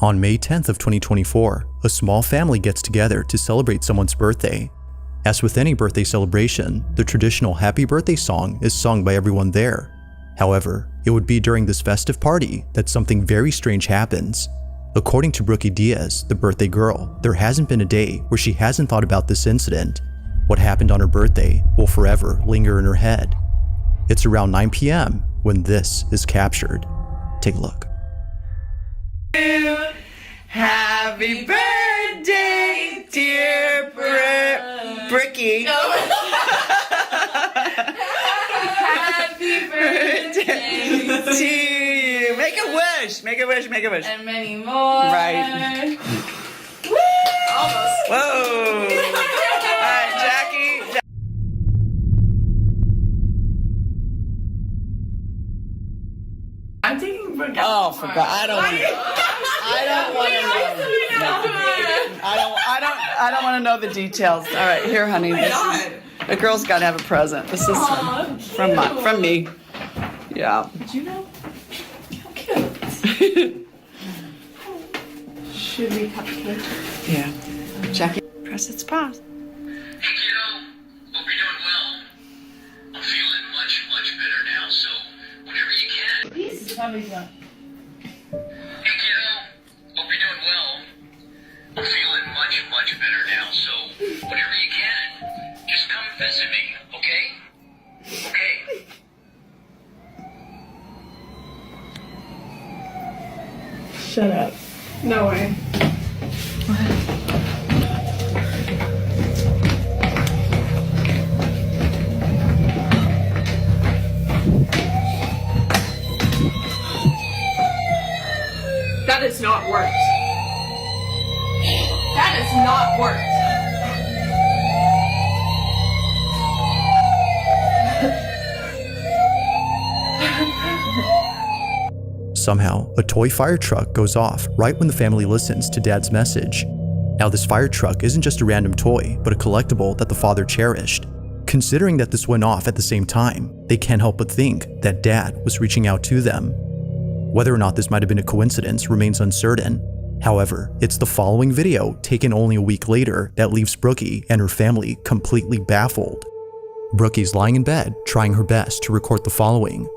On May 10th of 2024, a small family gets together to celebrate someone's birthday. As with any birthday celebration, the traditional happy birthday song is sung by everyone there. However, it would be during this festive party that something very strange happens. According to Brookie Diaz, the birthday girl, there hasn't been a day where she hasn't thought about this incident. What happened on her birthday will forever linger in her head. It's around 9 p.m. when this is captured. Take a look. Happy birthday, dear Brookie. No. Happy birthday to you. Make a wish. Make a wish. Make a wish. And many more. Right. Woo! Almost. Whoa. All right, Jackie. I'm taking Brooke. Oh, forgot. I don't want to. I don't want to know the details. All right, here, honey. The girl's got to have a present. This is from me. Yeah. Did you know? How cute. Should we cut the cake? Yeah. Jackie, press its pause. Hey kiddo, hope you're doing well. I'm feeling much better now, so whenever you can. Please. Somebody's done. Hey kiddo, hope you're doing well. I'm feeling much better now, so whenever you can, just come visit me, okay? Okay. Shut up. No way. That has not worked. That has not worked. Somehow, a toy fire truck goes off right when the family listens to Dad's message. Now, this fire truck isn't just a random toy, but a collectible that the father cherished. Considering that this went off at the same time, they can't help but think that Dad was reaching out to them. Whether or not this might have been a coincidence remains uncertain. However, it's the following video, taken only a week later, that leaves Brookie and her family completely baffled. Brookie's lying in bed, trying her best to record the following.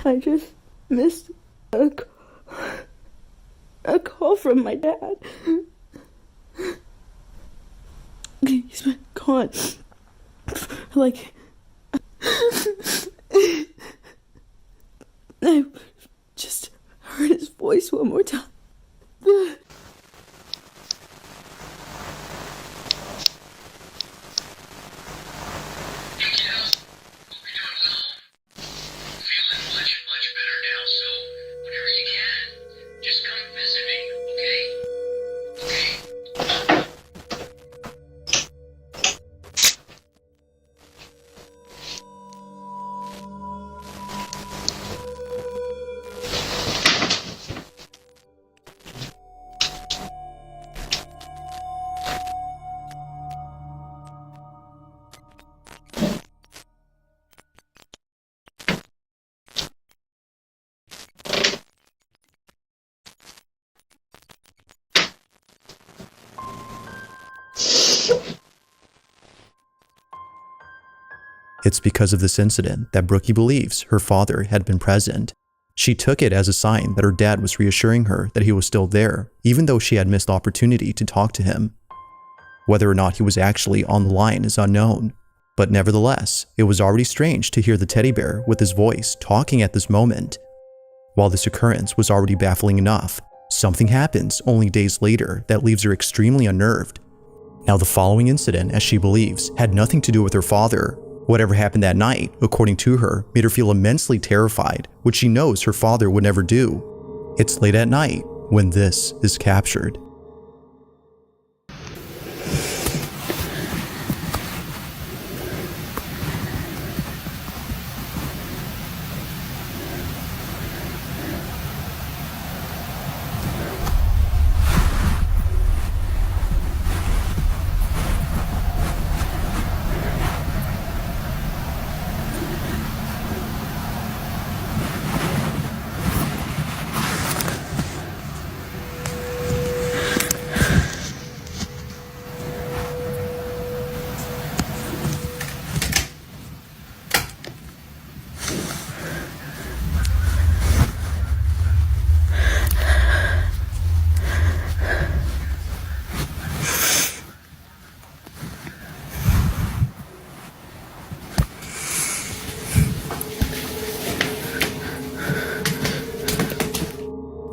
I just missed a call from my dad. He's been gone. Like, I just heard his voice one more time. It's because of this incident that Brookie believes her father had been present. She took it as a sign that her dad was reassuring her that he was still there, even though she had missed the opportunity to talk to him. Whether or not he was actually on the line is unknown, but nevertheless, it was already strange to hear the teddy bear with his voice talking at this moment. While this occurrence was already baffling enough, something happens only days later that leaves her extremely unnerved. Now, the following incident, as she believes, had nothing to do with her father. Whatever happened that night, according to her, made her feel immensely terrified, which she knows her father would never do. It's late at night when this is captured.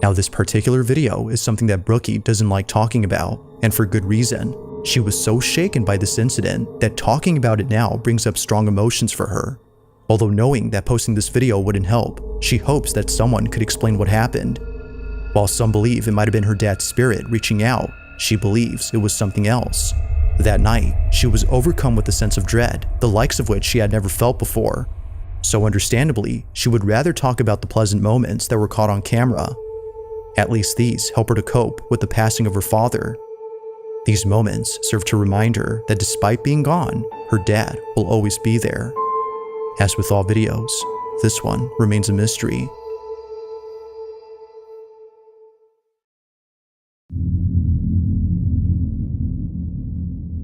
Now, this particular video is something that Brookie doesn't like talking about, and for good reason. She was so shaken by this incident that talking about it now brings up strong emotions for her. Although knowing that posting this video wouldn't help, she hopes that someone could explain what happened. While some believe it might have been her dad's spirit reaching out, she believes it was something else. That night, she was overcome with a sense of dread, the likes of which she had never felt before. So understandably, she would rather talk about the pleasant moments that were caught on camera. At least these help her to cope with the passing of her father. These moments serve to remind her that despite being gone, her dad will always be there. As with all videos, this one remains a mystery.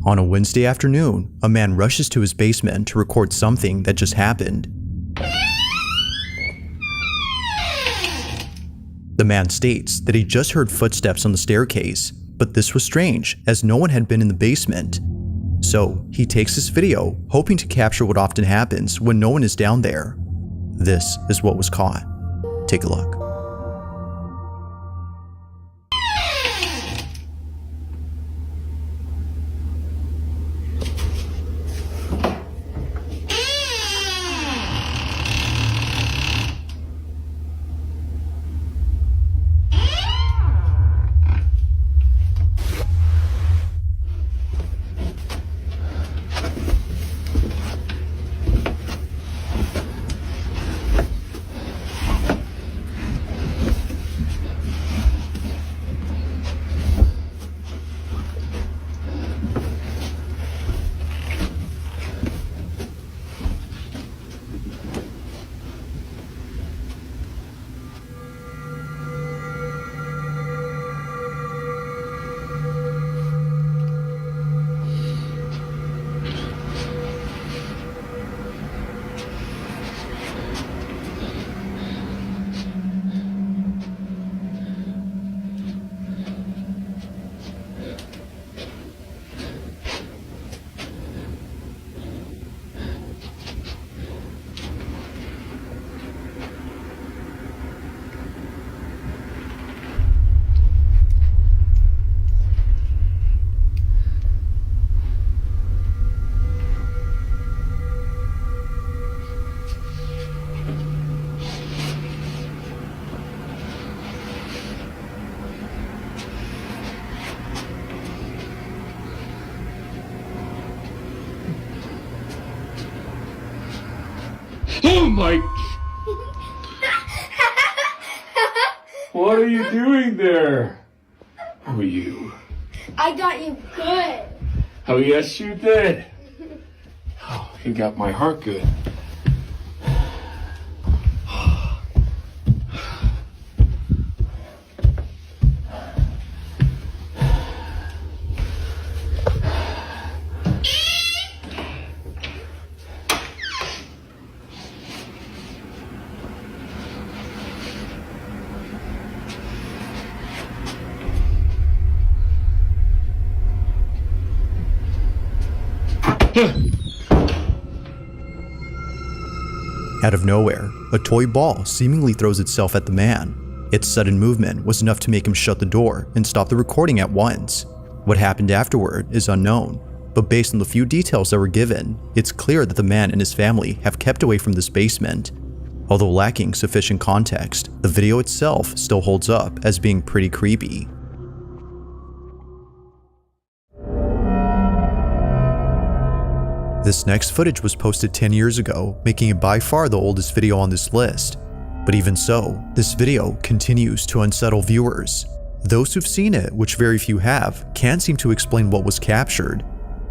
On a Wednesday afternoon, a man rushes to his basement to record something that just happened. The man states that he just heard footsteps on the staircase, but this was strange as no one had been in the basement. So he takes this video, hoping to capture what often happens when no one is down there. This is what was caught. Take a look. Oh my! What are you doing there? Who are you? I got you good. Oh yes you did. Oh, you got my heart good. Out of nowhere, a toy ball seemingly throws itself at the man. Its sudden movement was enough to make him shut the door and stop the recording at once. What happened afterward is unknown, but based on the few details that were given, it's clear that the man and his family have kept away from this basement. Although lacking sufficient context, the video itself still holds up as being pretty creepy. This next footage was posted 10 years ago, making it by far the oldest video on this list. But even so, this video continues to unsettle viewers. Those who've seen it, which very few have, can't seem to explain what was captured.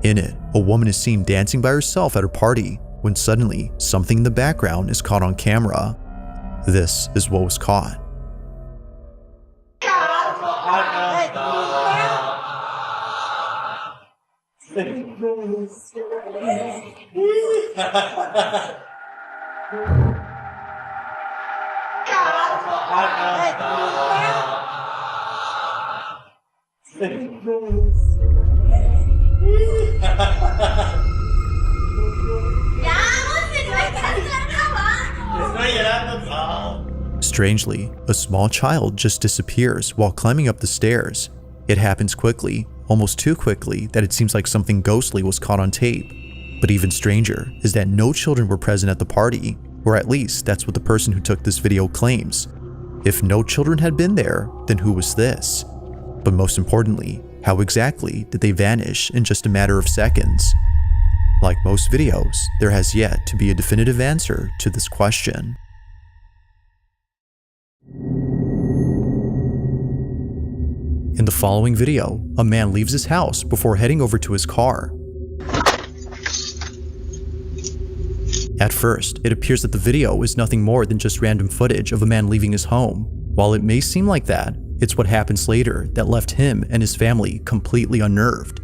In it, a woman is seen dancing by herself at her party, when suddenly, something in the background is caught on camera. This is what was caught. Strangely, a small child just disappears while climbing up the stairs. It happens quickly, almost too quickly that it seems like something ghostly was caught on tape. But even stranger is that no children were present at the party, or at least that's what the person who took this video claims. If no children had been there, then who was this? But most importantly, how exactly did they vanish in just a matter of seconds? Like most videos, there has yet to be a definitive answer to this question. In the following video, a man leaves his house before heading over to his car. At first, it appears that the video is nothing more than just random footage of a man leaving his home. While it may seem like that, it's what happens later that left him and his family completely unnerved.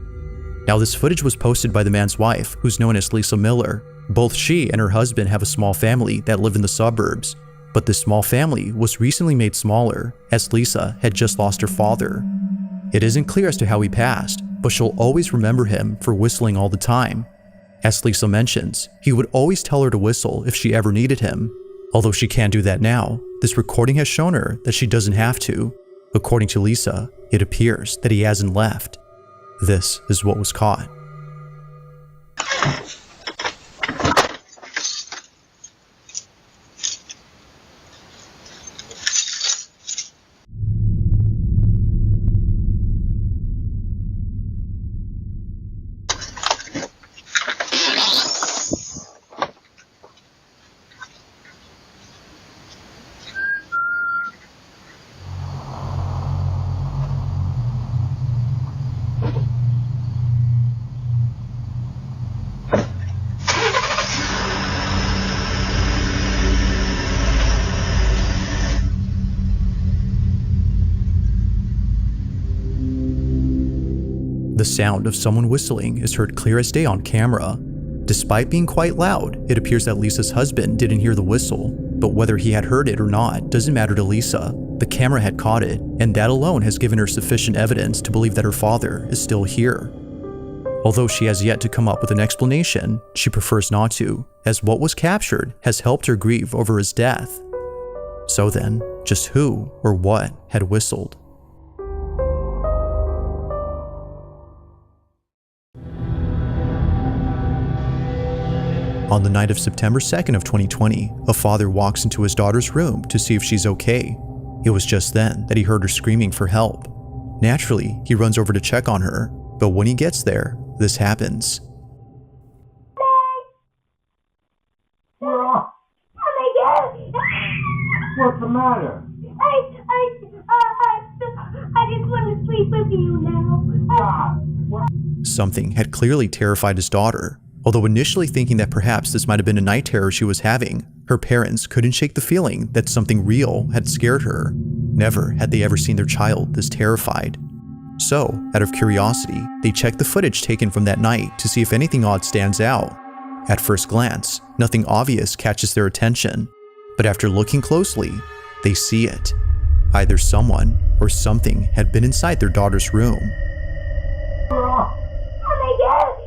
Now, this footage was posted by the man's wife, who's known as Lisa Miller. Both she and her husband have a small family that live in the suburbs, but this small family was recently made smaller as Lisa had just lost her father. It isn't clear as to how he passed, but she'll always remember him for whistling all the time. As Lisa mentions, he would always tell her to whistle if she ever needed him. Although she can't do that now, this recording has shown her that she doesn't have to. According to Lisa, it appears that he hasn't left. This is what was caught. The sound of someone whistling is heard clear as day on camera. Despite being quite loud, it appears that Lisa's husband didn't hear the whistle, but whether he had heard it or not doesn't matter to Lisa. The camera had caught it, and that alone has given her sufficient evidence to believe that her father is still here. Although she has yet to come up with an explanation, she prefers not to, as what was captured has helped her grieve over his death. So then, just who or what had whistled? On the night of September 2nd of 2020, a father walks into his daughter's room to see if she's okay. It was just then that he heard her screaming for help. Naturally, he runs over to check on her, but when he gets there, this happens. Oh my God! What's the matter? I just want to sleep with you now. Something had clearly terrified his daughter. Although initially thinking that perhaps this might have been a night terror she was having, her parents couldn't shake the feeling that something real had scared her. Never had they ever seen their child this terrified. So, out of curiosity, they checked the footage taken from that night to see if anything odd stands out. At first glance, nothing obvious catches their attention, but after looking closely, they see it. Either someone or something had been inside their daughter's room. Oh my God!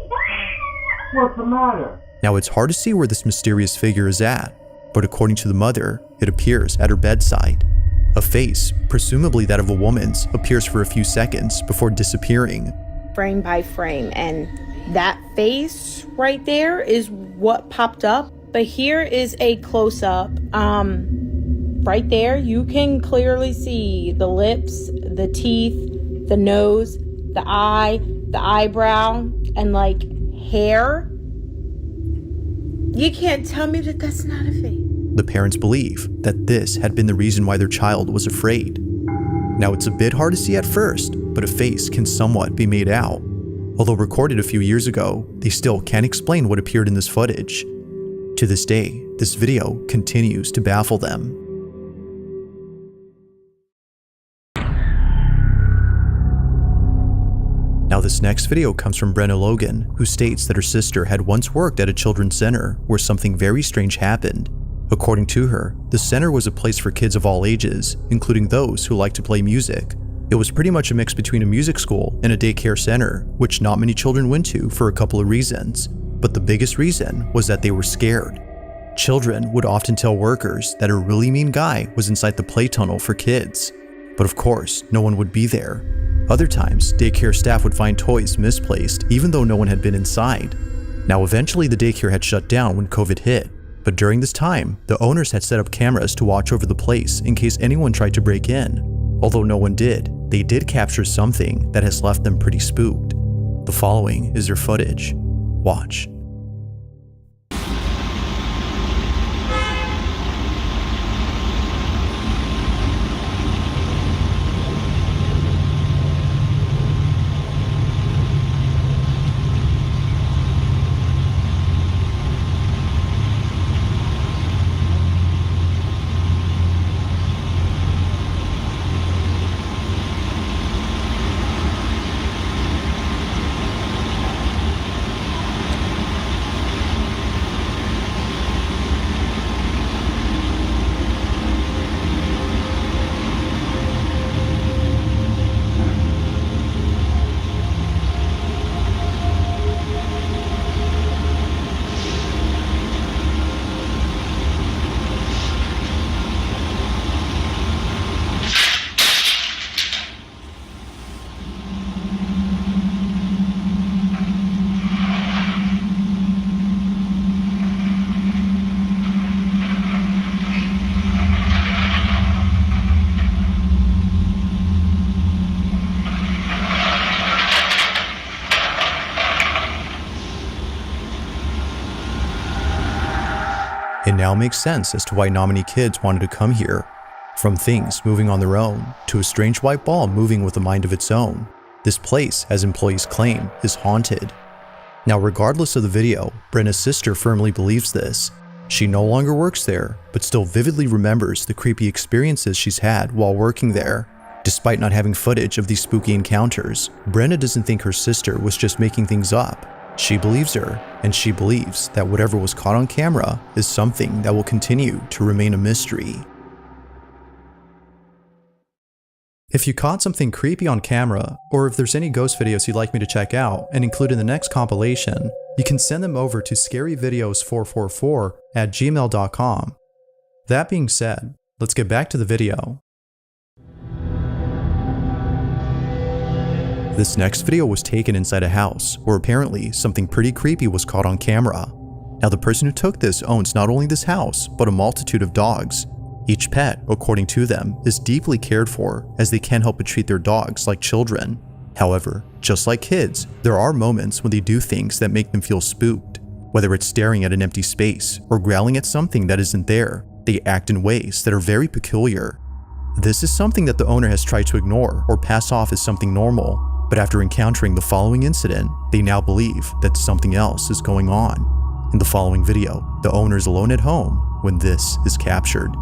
What's the matter? Now, it's hard to see where this mysterious figure is at, but according to the mother, it appears at her bedside. A face, presumably that of a woman's, appears for a few seconds before disappearing. Frame by frame, and that face right there is what popped up. But here is a close-up. Right there, you can clearly see the lips, the teeth, the nose, the eye, the eyebrow, and like hair. You can't tell me that that's not a face. The parents believe that this had been the reason why their child was afraid. Now, it's a bit hard to see at first, but a face can somewhat be made out. Although recorded a few years ago, they still can't explain what appeared in this footage. To this day, this video continues to baffle them. Now, this next video comes from Brenna Logan, who states that her sister had once worked at a children's center where something very strange happened. According to her, the center was a place for kids of all ages, including those who like to play music. It was pretty much a mix between a music school and a daycare center, which not many children went to for a couple of reasons. But the biggest reason was that they were scared. Children would often tell workers that a really mean guy was inside the play tunnel for kids. But of course, no one would be there. Other times, daycare staff would find toys misplaced even though no one had been inside. Now eventually the daycare had shut down when COVID hit, but during this time, the owners had set up cameras to watch over the place in case anyone tried to break in. Although no one did, they did capture something that has left them pretty spooked. The following is their footage. Watch. It now makes sense as to why not many kids wanted to come here. From things moving on their own, to a strange white ball moving with a mind of its own, this place, as employees claim, is haunted. Now regardless of the video, Brenna's sister firmly believes this. She no longer works there, but still vividly remembers the creepy experiences she's had while working there. Despite not having footage of these spooky encounters, Brenna doesn't think her sister was just making things up. She believes her, and she believes that whatever was caught on camera is something that will continue to remain a mystery. If you caught something creepy on camera, or if there's any ghost videos you'd like me to check out and include in the next compilation, you can send them over to scaryvideos444@gmail.com. That being said, let's get back to the video. This next video was taken inside a house where apparently something pretty creepy was caught on camera. Now the person who took this owns not only this house, but a multitude of dogs. Each pet, according to them, is deeply cared for as they can't help but treat their dogs like children. However, just like kids, there are moments when they do things that make them feel spooked. Whether it's staring at an empty space or growling at something that isn't there, they act in ways that are very peculiar. This is something that the owner has tried to ignore or pass off as something normal. But after encountering the following incident, they now believe that something else is going on. In the following video, the owner is alone at home when this is captured.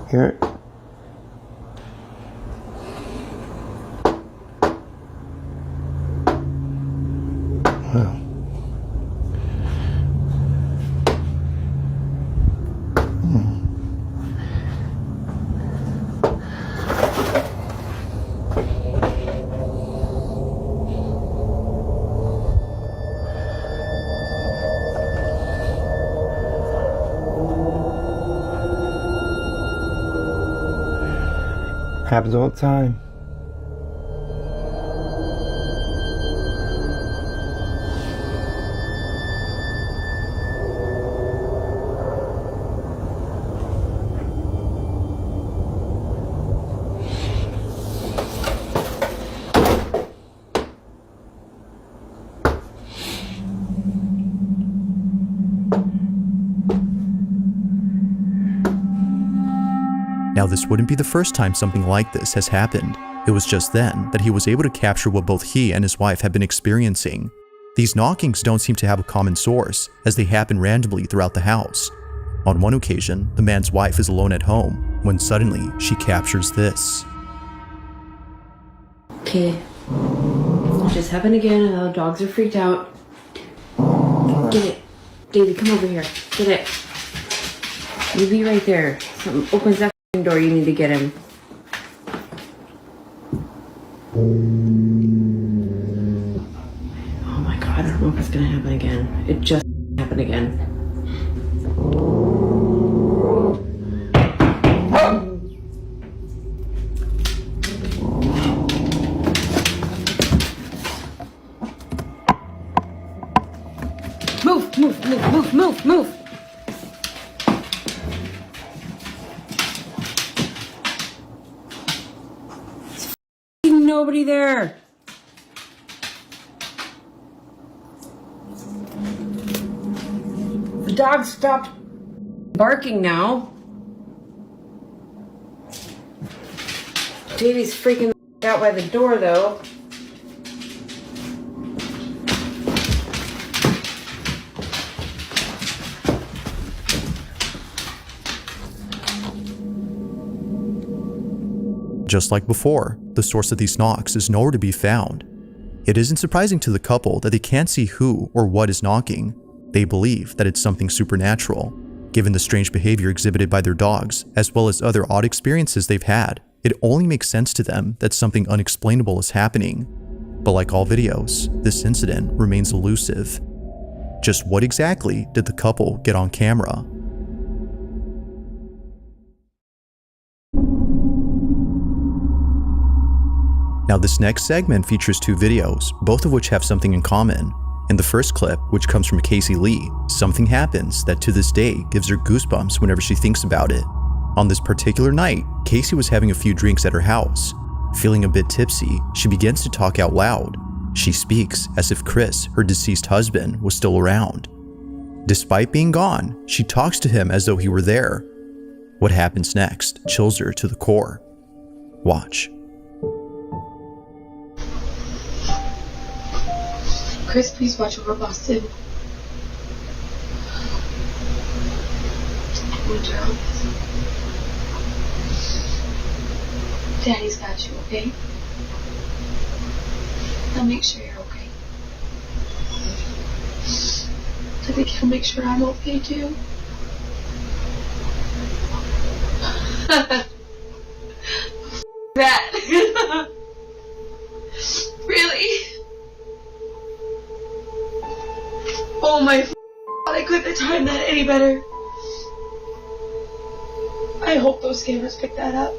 Here. Wow. Happens all the time. Now this wouldn't be the first time something like this has happened. It was just then that he was able to capture what both he and his wife had been experiencing. These knockings don't seem to have a common source, as they happen randomly throughout the house. On one occasion, the man's wife is alone at home, when suddenly she captures this. Okay, it just happened again and the dogs are freaked out. Get it. David, come over here. Get it. You be right there. Something opens that door, you need to get him. Oh my god, I don't know if it's gonna happen again. It just happen again. Move, move, move, move, move, move. There's nobody there. The dog stopped barking now. Davey's freaking out by the door though. Just like before, the source of these knocks is nowhere to be found. It isn't surprising to the couple that they can't see who or what is knocking. They believe that it's something supernatural. Given the strange behavior exhibited by their dogs, as well as other odd experiences they've had, it only makes sense to them that something unexplainable is happening. But like all videos, this incident remains elusive. Just what exactly did the couple get on camera? Now this next segment features two videos, both of which have something in common. In the first clip, which comes from Casey Lee, something happens that to this day gives her goosebumps whenever she thinks about it. On this particular night, Casey was having a few drinks at her house. Feeling a bit tipsy, she begins to talk out loud. She speaks as if Chris, her deceased husband, was still around. Despite being gone, she talks to him as though he were there. What happens next chills her to the core. Watch. Chris, please watch over Boston. We'll drown. Daddy's got you, okay? I'll make sure you're okay. I think he'll make sure I'm okay too. That. Really? Oh my God, I couldn't have timed that any better. I hope those cameras pick that up.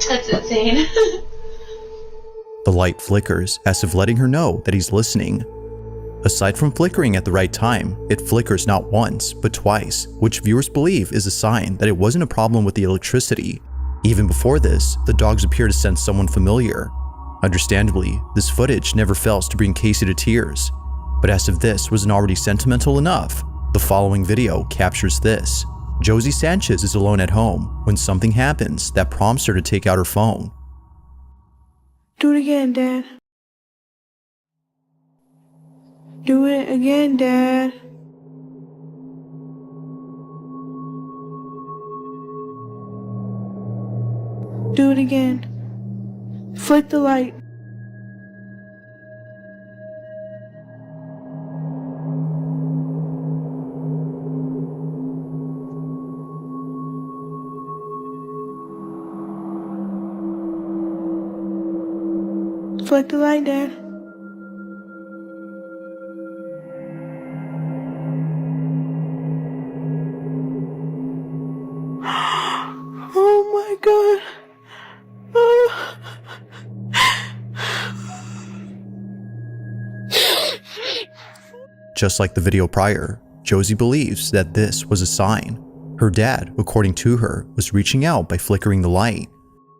That's insane. The light flickers as if letting her know that he's listening. Aside from flickering at the right time, it flickers not once, but twice, which viewers believe is a sign that it wasn't a problem with the electricity. Even before this, the dogs appear to sense someone familiar. Understandably, this footage never fails to bring Casey to tears. But as if this wasn't already sentimental enough, the following video captures this. Josie Sanchez is alone at home when something happens that prompts her to take out her phone. Do it again, Dad. Do it again, Dad. Do it again. Flick the light. Flick the light, Dad. Oh my God. Just like the video prior, Josie believes that this was a sign. Her dad, according to her, was reaching out by flickering the light.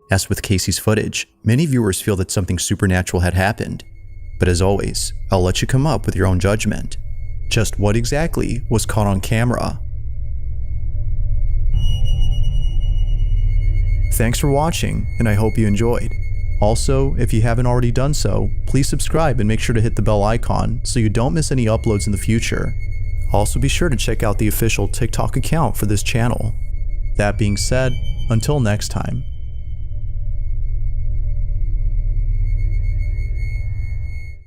As with Casey's footage, many viewers feel that something supernatural had happened. But as always, I'll let you come up with your own judgment. Just what exactly was caught on camera? Thanks for watching, and I hope you enjoyed. Also, if you haven't already done so, please subscribe and make sure to hit the bell icon so you don't miss any uploads in the future. Also be sure to check out the official TikTok account for this channel. That being said, until next time.